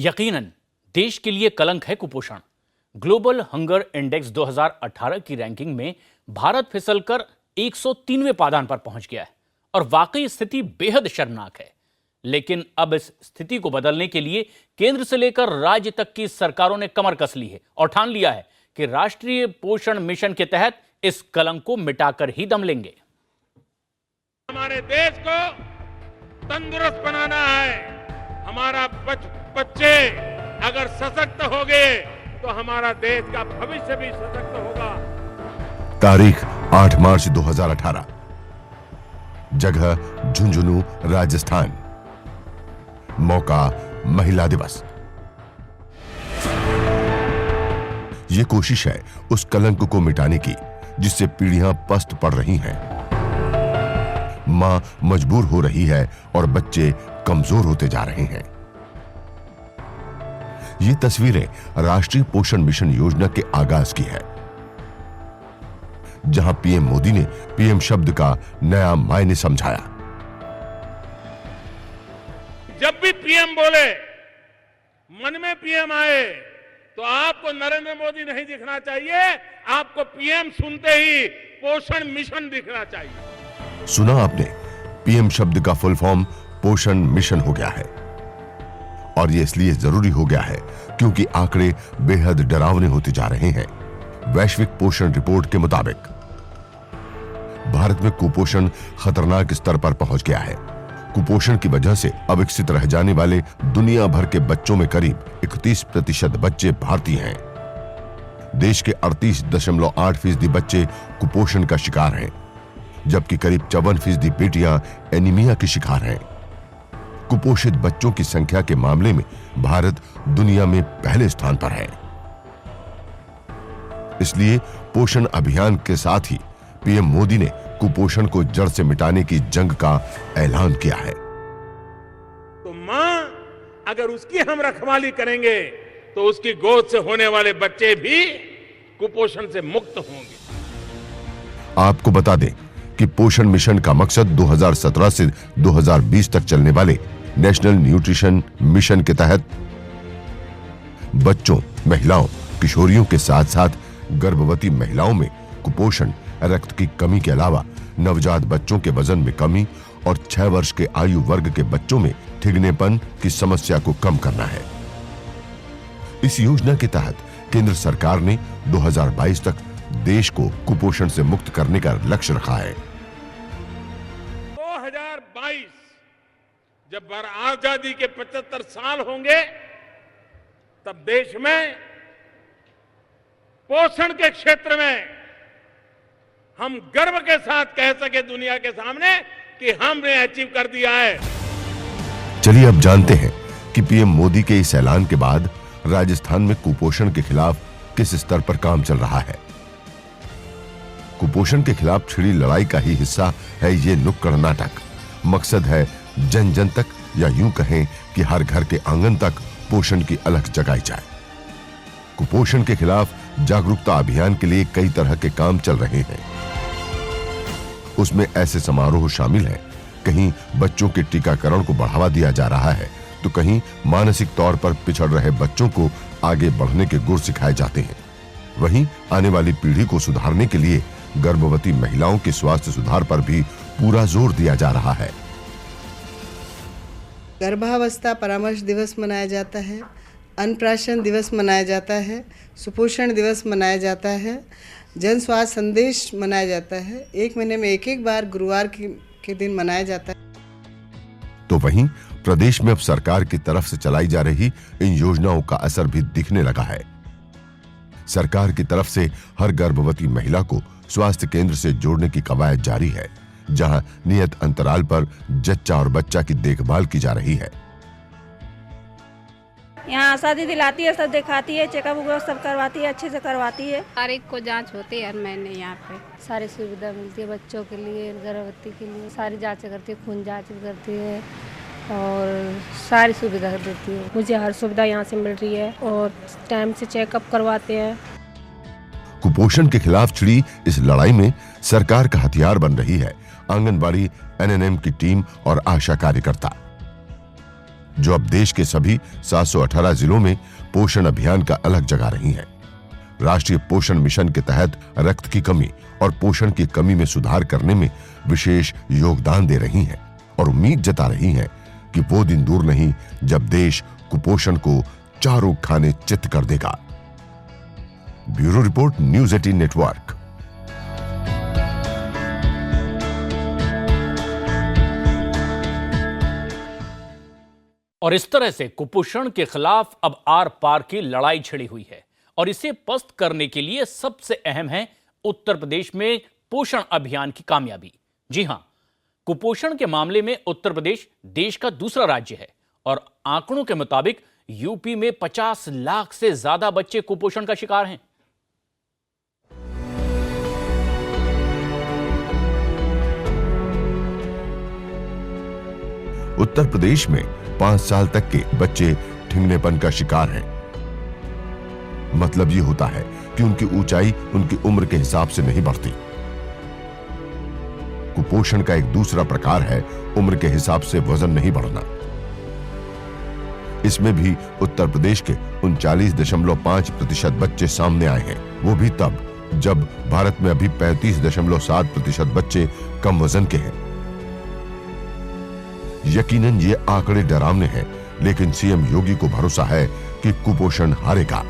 यकीनन देश के लिए कलंक है कुपोषण। ग्लोबल हंगर इंडेक्स 2018 की रैंकिंग में भारत फिसलकर 103वें पायदान पर पहुंच गया है और वाकई स्थिति बेहद शर्मनाक है। लेकिन अब इस स्थिति को बदलने के लिए केंद्र से लेकर राज्य तक की सरकारों ने कमर कस ली है और ठान लिया है कि राष्ट्रीय पोषण मिशन के तहत इस कलंक को मिटाकर ही दम लेंगे। हमारे देश को तंदुरुस्त बनाना है। हमारा बच्चे अगर सशक्त हो गए तो हमारा देश का भविष्य भी सशक्त होगा। तारीख 8 मार्च 2018, जगह झुंझुनू, राजस्थान। मौका महिला दिवस। ये कोशिश है उस कलंक को मिटाने की जिससे पीढ़ियां पस्त पड़ रही हैं। मां मजबूर हो रही है और बच्चे कमजोर होते जा रहे हैं। ये तस्वीरें राष्ट्रीय पोषण मिशन योजना के आगाज की है, जहां पीएम मोदी ने पीएम शब्द का नया मायने समझाया। जब भी पीएम बोले, मन में पीएम आए, तो आपको नरेंद्र मोदी नहीं दिखना चाहिए, आपको पीएम सुनते ही पोषण मिशन दिखना चाहिए। सुना आपने, पीएम शब्द का फुल फॉर्म पोषण मिशन हो गया है। और ये इसलिए जरूरी हो गया है क्योंकि आंकड़े बेहद डरावने होते जा रहे हैं। वैश्विक पोषण रिपोर्ट के मुताबिक भारत में कुपोषण खतरनाक स्तर पर पहुंच गया है। कुपोषण की वजह से अविकसित रह जाने वाले दुनिया भर के बच्चों में करीब 31% बच्चे भारतीय हैं। देश के 38.8% बच्चे कुपोषण का शिकार हैं, जबकि करीब 54% बेटियां एनीमिया की शिकार हैं। कुपोषित बच्चों की संख्या के मामले में भारत दुनिया में पहले स्थान पर है। इसलिए पोषण अभियान के साथ ही पीएम मोदी ने कुपोषण को जड़ से मिटाने की जंग का ऐलान किया है। तो मां अगर उसकी हम रखवाली करेंगे तो उसकी गोद से होने वाले बच्चे भी कुपोषण से मुक्त होंगे। आपको बता दें कि पोषण मिशन का मकसद 2017 से 2020 तक चलने वाले नेशनल न्यूट्रिशन मिशन के तहत बच्चों, महिलाओं, किशोरियों के साथ साथ गर्भवती महिलाओं में कुपोषण, रक्त की कमी के अलावा नवजात बच्चों के वजन में कमी और 6 वर्ष के आयु वर्ग के बच्चों में ठिगनेपन की समस्या को कम करना है। इस योजना के तहत केंद्र सरकार ने 2022 तक देश को कुपोषण से मुक्त करने का लक्ष्य रखा है। 2022 जब आजादी के 75 साल होंगे, तब देश में पोषण के क्षेत्र में हम गर्व के साथ कह सके दुनिया के सामने कि हमने अचीव कर दिया है। चलिए अब जानते हैं कि पीएम मोदी के इस ऐलान के बाद राजस्थान में कुपोषण के खिलाफ किस स्तर पर काम चल रहा है। कुपोषण के खिलाफ छिड़ी लड़ाई का ही हिस्सा है ये नुक्कड़ नाटक। मकसद है जन जन तक, या यूं कहें कि हर घर के आंगन तक पोषण की अलख जगाई जाए। कुपोषण के खिलाफ जागरूकता अभियान के लिए कई तरह के काम चल रहे हैं। उसमें ऐसे समारोह शामिल हैं, कहीं बच्चों के टीकाकरण को बढ़ावा दिया जा रहा है, तो कहीं मानसिक तौर पर पिछड़ रहे बच्चों को आगे बढ़ने के गुर सिखाए जाते हैं। वहीं आने वाली पीढ़ी को सुधारने के लिए गर्भवती महिलाओं के स्वास्थ्य सुधार पर भी पूरा जोर दिया जा रहा है। गर्भावस्था परामर्श दिवस मनाया जाता है, अन्नप्राशन दिवस मनाया जाता है, सुपोषण दिवस मनाया जाता है, जन स्वास्थ्य संदेश मनाया जाता है। 1 महीने में एक बार गुरुवार के दिन मनाया जाता है। तो वहीं प्रदेश में अब सरकार की तरफ से चलाई जा रही इन योजनाओं का असर भी दिखने लगा है। सरकार की तरफ से हर गर्भवती महिला को स्वास्थ्य केंद्र से जोड़ने की कवायद जारी है, जहां नियत अंतराल पर जच्चा और बच्चा की देखभाल की जा रही है। यहाँ आशा दीदी लाती है, सब दिखाती है, चेकअप वगैरह सब करवाती है, अच्छे से करवाती है। तारीख को जांच होती है हर महीने। यहाँ पे सारी सुविधा मिलती है बच्चों के लिए, गर्भवती के लिए सारी जांचें करती है, खून जांच करती है और सारी सुविधा देती है। मुझे हर सुविधा यहाँ से मिल रही है और टाइम से चेकअप करवाते हैं। कुपोषण के खिलाफ छिड़ी इस लड़ाई में सरकार का हथियार बन रही है आंगनबाड़ी, एनएनएम की टीम और आशा कार्यकर्ता। जो अब देश के सभी 718 जिलों में पोषण अभियान का अलग जगा रही हैं। राष्ट्रीय पोषण मिशन के तहत रक्त की कमी और पोषण की कमी में सुधार करने में विशेष योगदान दे रही हैं और उम्मीद जता रही हैं कि वो दिन दूर नहीं जब देश कुपोषण को चारों खाने चित कर देगा। Bureau report, news 18 network. और इस तरह से कुपोषण के खिलाफ अब आर पार की लड़ाई छिड़ी हुई है और इसे पस्त करने के लिए सबसे अहम है उत्तर प्रदेश में पोषण अभियान की कामयाबी। जी हां, कुपोषण के मामले में उत्तर प्रदेश देश का दूसरा राज्य है और आंकड़ों के मुताबिक यूपी में 50 लाख से ज्यादा बच्चे कुपोषण का शिकार हैं। उत्तर प्रदेश में 5 साल तक के बच्चे ठिंगनेपन का शिकार हैं। मतलब ये होता है कि उनकी ऊंचाई उनकी उम्र के हिसाब से नहीं बढ़ती। कुपोषण का एक दूसरा प्रकार है उम्र के हिसाब से वजन नहीं बढ़ना। इसमें भी उत्तर प्रदेश के 39.5% बच्चे सामने आए हैं, वो भी तब जब भारत में अभी 35.7% बच्चे कम वजन के हैं। यकीनन ये आंकड़े डरावने हैं, लेकिन सीएम योगी को भरोसा है कि कुपोषण हारेगा।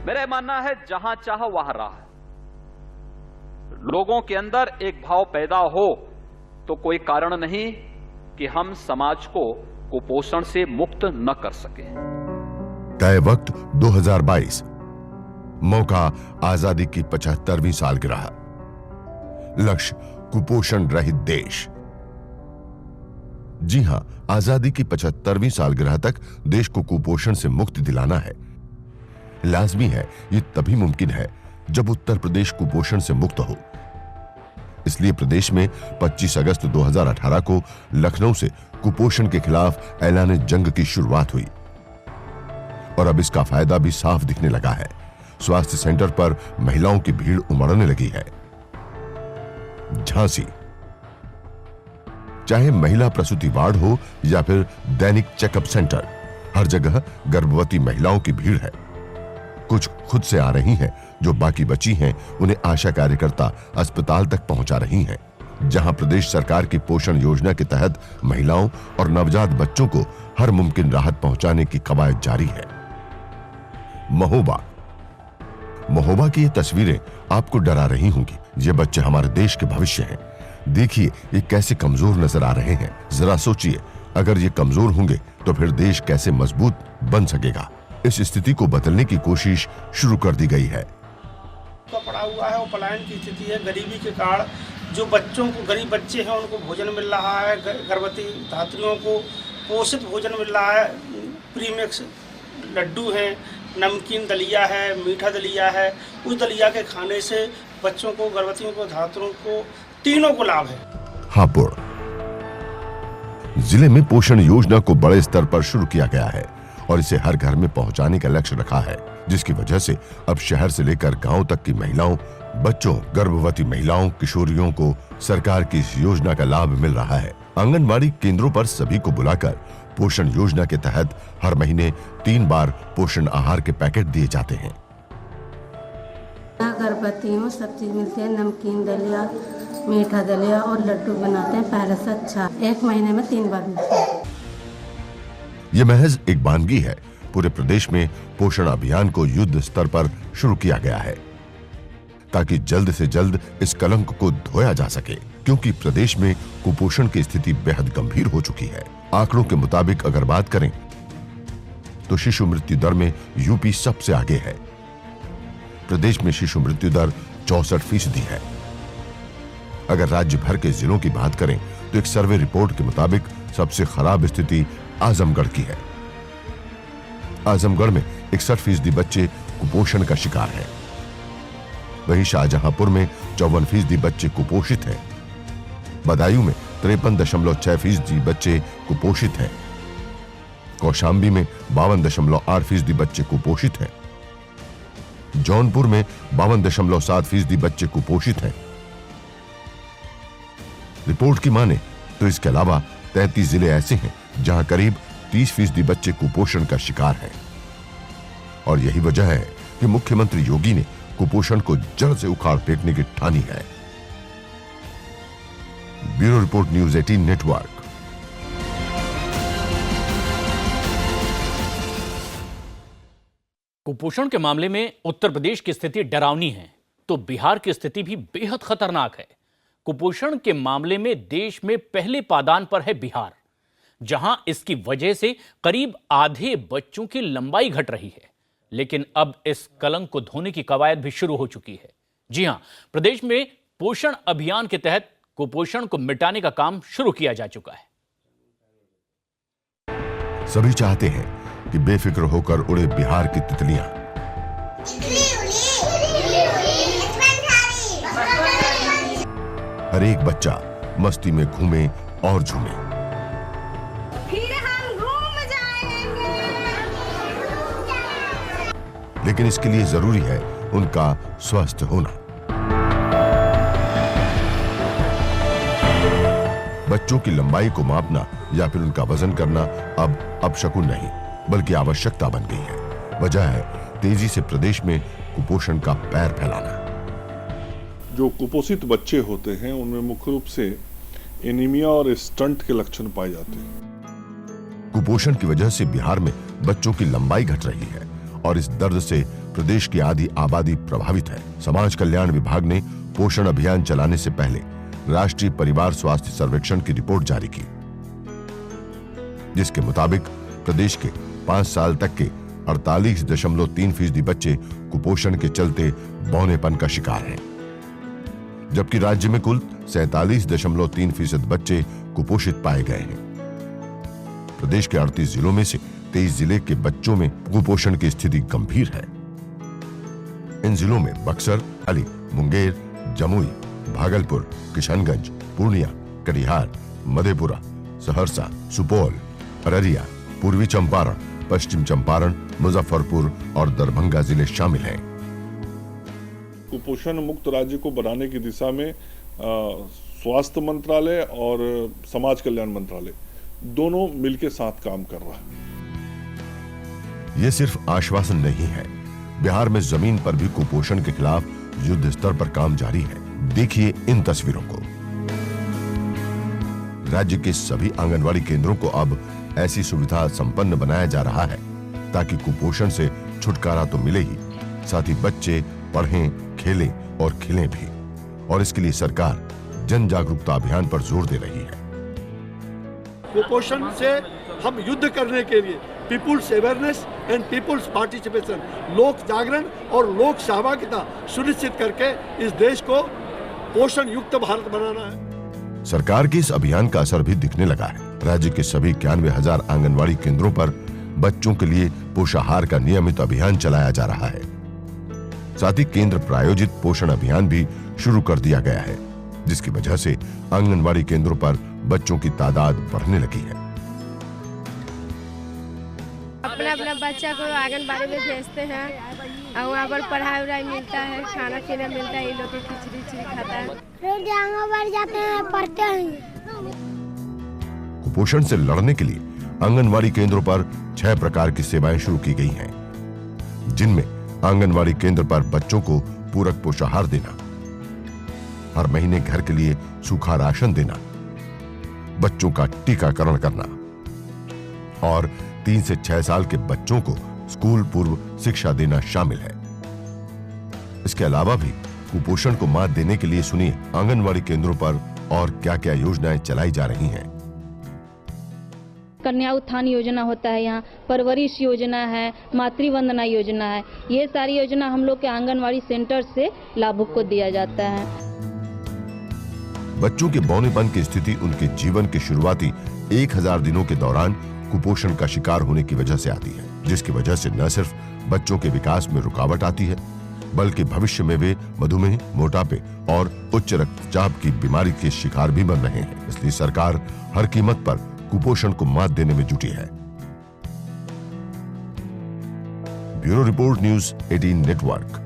मेरा मानना है जहां चाह वहां राह है। लोगों के अंदर एक भाव पैदा हो तो कोई कारण नहीं कि हम समाज को कुपोषण से मुक्त न कर सके। तय वक्त 2022, मौका आजादी की 75वीं सालगिरह, लक्ष्य कुपोषण रहित देश। जी हां, आजादी की 75वीं सालगिरह तक देश को कुपोषण से मुक्ति दिलाना है। लाजमी है, ये तभी मुमकिन है जब उत्तर प्रदेश कुपोषण से मुक्त हो। इसलिए प्रदेश में 25 अगस्त 2018 को लखनऊ से कुपोषण के खिलाफ ऐलान जंग की शुरुआत हुई और अब इसका फायदा भी साफ दिखने लगा है। स्वास्थ्य सेंटर पर महिलाओं की भीड़ उमड़ने लगी है। झांसी, चाहे महिला प्रसूति वार्ड हो या फिर दैनिक चेकअप सेंटर, हर जगह गर्भवती महिलाओं की भीड़ है। कुछ खुद से आ रही हैं, जो बाकी बची हैं उन्हें आशा कार्यकर्ता अस्पताल तक पहुंचा रही हैं, जहां प्रदेश सरकार की पोषण योजना के तहत महिलाओं और नवजात बच्चों को हर मुमकिन राहत पहुंचाने की कवायद जारी है। महोबा की ये तस्वीरें आपको डरा रही होंगी। ये बच्चे हमारे देश के भविष्य हैं। देखिए ये कैसे कमजोर नजर आ रहे हैं। जरा सोचिए, अगर ये कमजोर होंगे तो फिर देश कैसे मजबूत बन सकेगा। इस स्थिति को बदलने की कोशिश शुरू कर दी गई है। तो पड़ा हुआ है, वो पलायन की स्थिति है। गरीबी के कारण जो बच्चों को, गरीब बच्चे हैं उनको भोजन मिल रहा है, गर्भवती धात्रियों को पोषित भोजन मिल रहा है। प्रीमिक्स लड्डू हैं, नमकीन दलिया है, मीठा दलिया है। उस दलिया के खाने से बच्चों को, गर्भवतियों को, धात्रियों को, तीनों को लाभ है। हापुड़ जिले में पोषण योजना को बड़े स्तर पर शुरू किया गया है और इसे हर घर में पहुंचाने का लक्ष्य रखा है, जिसकी वजह से अब शहर से लेकर गांव तक की महिलाओं, बच्चों, गर्भवती महिलाओं, किशोरियों को सरकार की इस योजना का लाभ मिल रहा है। आंगनबाड़ी केंद्रों पर सभी को बुलाकर पोषण योजना के तहत हर महीने 3 बार पोषण आहार के पैकेट दिए जाते हैं। गर्भवती हूँ, सब चीज मिलती है। नमकीन दलिया, मीठा दलिया और लड्डू बनाते हैं पहले से अच्छा। 1 महीने में 3 बार मिलता है। ये महज एक वानगी है। पूरे प्रदेश में पोषण अभियान को युद्ध स्तर पर शुरू किया गया है ताकि जल्द से जल्द इस कलंक को धोया जा सके, क्योंकि प्रदेश में कुपोषण की स्थिति बेहद गंभीर हो चुकी है। आंकड़ों के मुताबिक अगर बात करें तो शिशु मृत्यु दर में यूपी सबसे आगे है। प्रदेश में शिशु मृत्यु दर 64% है। अगर राज्य भर के जिलों की बात करें तो एक सर्वे रिपोर्ट के मुताबिक सबसे खराब स्थिति आजमगढ़ की है। आजमगढ़ में 61% बच्चे कुपोषण का शिकार हैं। वहीं शाहजहांपुर में 54% बच्चे कुपोषित हैं। बदायूं में 53.6% बच्चे कुपोषित हैं। कौशांबी में 52.8% बच्चे कुपोषित हैं। जौनपुर में 52.7% बच्चे कुपोषित हैं। रिपोर्ट की माने तो इसके अलावा 33 जिले ऐसे हैं जहां करीब 30% बच्चे कुपोषण का शिकार हैं। और यही वजह है कि मुख्यमंत्री योगी ने कुपोषण को जड़ से उखाड़ फेंकने की ठानी है। Bureau report, news 18 network. कुपोषण के मामले में उत्तर प्रदेश की स्थिति डरावनी है तो बिहार की स्थिति भी बेहद खतरनाक है। कुपोषण के मामले में देश में पहले पायदान पर है बिहार, जहां इसकी वजह से करीब आधे बच्चों की लंबाई घट रही है। लेकिन अब इस कलंक को धोने की कवायद भी शुरू हो चुकी है। जी हां, प्रदेश में पोषण अभियान के तहत कुपोषण को मिटाने का काम शुरू किया जा चुका है। सभी चाहते हैं कि बेफिक्र होकर उड़े बिहार की तितलियां। हर एक बच्चा मस्ती में घूमे और झूमे। फिर हम घूम जाएंगे। लेकिन इसके लिए जरूरी है उनका स्वस्थ होना। बच्चों की लंबाई को मापना या फिर उनका वजन करना अब अपशकुन नहीं बल्कि आवश्यकता बन गई है। वजह है तेजी से प्रदेश में कुपोषण का पैर फैलाना। जो कुपोषित बच्चे होते हैं उनमें मुख्य रूप से एनीमिया और स्टंट के लक्षण पाए जाते हैं। कुपोषण की वजह से बिहार में बच्चों की लंबाई घट रही है और इस दर्द से प्रदेश की आधी आबादी प्रभावित है। समाज कल्याण विभाग ने पोषण अभियान चलाने से पहले राष्ट्रीय परिवार स्वास्थ्य सर्वेक्षण की रिपोर्ट जारी की, जिसके मुताबिक प्रदेश के 5 साल तक के 48.3% बच्चे कुपोषण के चलते बौनेपन का शिकार हैं, जबकि राज्य में कुल 47.3% बच्चे कुपोषित पाए गए हैं। प्रदेश के 38 जिलों में से 23 जिले के बच्चों में कुपोषण की स्थिति गंभीर है। इन जिलों में बक्सर, अली, मुंगेर, जमुई, भागलपुर, किशनगंज, पूर्णिया, कटिहार, मधेपुरा, सहरसा, सुपौल, अररिया, पूर्वी चंपारण, पश्चिम चंपारण, मुजफ्फरपुर और दरभंगा जिले शामिल हैं। कुपोषण मुक्त राज्य को बनाने की दिशा में स्वास्थ्य मंत्रालय और समाज कल्याण मंत्रालय दोनों मिलकर साथ काम कर रहा है। ये सिर्फ आश्वासन नहीं है, बिहार में जमीन पर भी कुपोषण के खिलाफ युद्ध स्तर पर काम जारी है। देखिए इन तस्वीरों को। राज्य के सभी आंगनवाड़ी केंद्रों को अब ऐसी सुविधा संपन्न बनाया जा रहा है ताकि कुपोषण से छुटकारा तो मिले ही, साथ ही बच्चे पढ़ें, खेलें और खिलें भी। और इसके लिए सरकार जन जागरूकता अभियान पर जोर दे रही है। कुपोषण से हम युद्ध करने के लिए people's awareness and people's participation, लोक जागरण और लोक सहभागिता सुनिश्चित करके इस देश को पोषण युक्त भारत बनाना है। सरकार के इस अभियान का असर भी दिखने लगा है। राज्य के सभी 91,000 आंगनवाड़ी केंद्रों पर बच्चों के लिए पोषाहार का नियमित अभियान चलाया जा रहा है। साथ ही केंद्र प्रायोजित पोषण अभियान भी शुरू कर दिया गया है, जिसकी वजह से आंगनवाड़ी केंद्रों पर बच्चों की तादाद बढ़ने लगी है। अपना बच्चा को आंगनबाड़ी में भेजते हैं और वहाँ पर पढ़ाई उढ़ाई मिलता है, खाना पीना मिलता है। ये लोग खिचड़ी खाता है, रोज आंगनबाड़ी जाते हैं, पढ़ते हैं। कुपोषण से लड़ने के लिए आंगनवाड़ी केंद्रों पर 6 प्रकार की सेवाएं शुरू की गई हैं, जिनमें आंगनवाड़ी केंद्र पर बच्चों को पूरक पोषाहार देना, हर महीने घर के लिए सूखा राशन देना, बच्चों का टीकाकरण करना और 3 से 6 साल के बच्चों को स्कूल पूर्व शिक्षा देना शामिल है। इसके अलावा भी कुपोषण को मात देने के लिए सुनिए आंगनवाड़ी केंद्रों पर और क्या-क्या योजनाएं चलाई जा रही हैं। कन्या उत्थान योजना होता है, यहाँ परवरिश योजना है, मातृवंदना योजना है। ये सारी योजना हम लोग के आंगनवाड़ी सेंटर से लाभुक को दिया जाता है। बच्चों के बौनेपन की स्थिति उनके जीवन के शुरुआती 1000 दिनों के दौरान कुपोषण का शिकार होने की वजह से आती है, जिसकी वजह से न सिर्फ बच्चों के विकास में रुकावट आती है, बल्कि भविष्य में वे मधुमेह, मोटापे और उच्च रक्तचाप की बीमारी के शिकार भी बन रहे हैं। इसलिए सरकार हर कीमत पर कुपोषण को मात देने में जुटी है। Bureau report, news 18 network.